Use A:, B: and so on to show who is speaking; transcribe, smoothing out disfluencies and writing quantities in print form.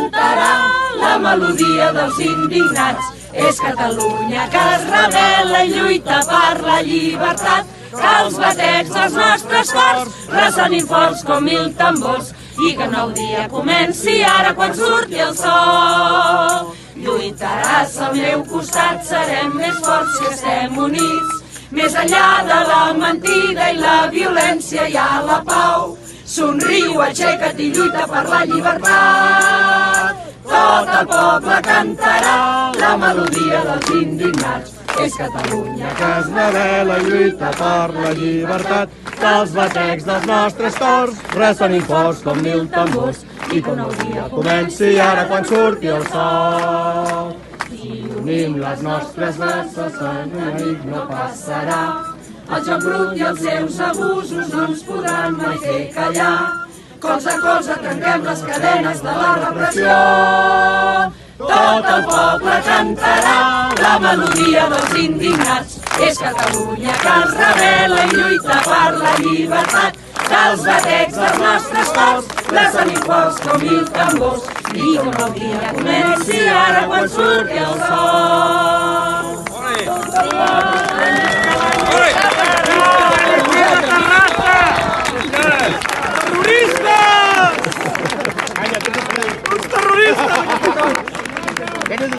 A: cantarà la melodia dels indignats. És Catalunya que es rebel·la i lluita per la llibertat, que els batecs dels nostres cors ressonin forts com mil tambors i que nou dia comenci ara quan surti el sol. Lluitaràs al meu costat, serem més forts si estem units. Més enllà de la mentida i la violència hi ha la pau. Somriu, aixeca't i lluita per la llibertat. Tot el poble cantarà la melodia dels indignats. És Catalunya que es rebel·la i lluita per la llibertat, que els batecs dels nostres cors ressonin forts com mil tambors i que un nou dia comenci ara quan surti el sol. Si unim les nostres veces, l'enemic no passarà. El joc brut i els seus abusos no ens podran mai fer callar. Colze a colze trenquem les cadenes de la repressió. Tot el poble cantarà la melodia dels indignats. És Catalunya que es rebel·la i lluita per la llibertat, que els batecs dels nostres cors ressonin forts com mil tambors i que un nou dia comenci ara quan surti el sol.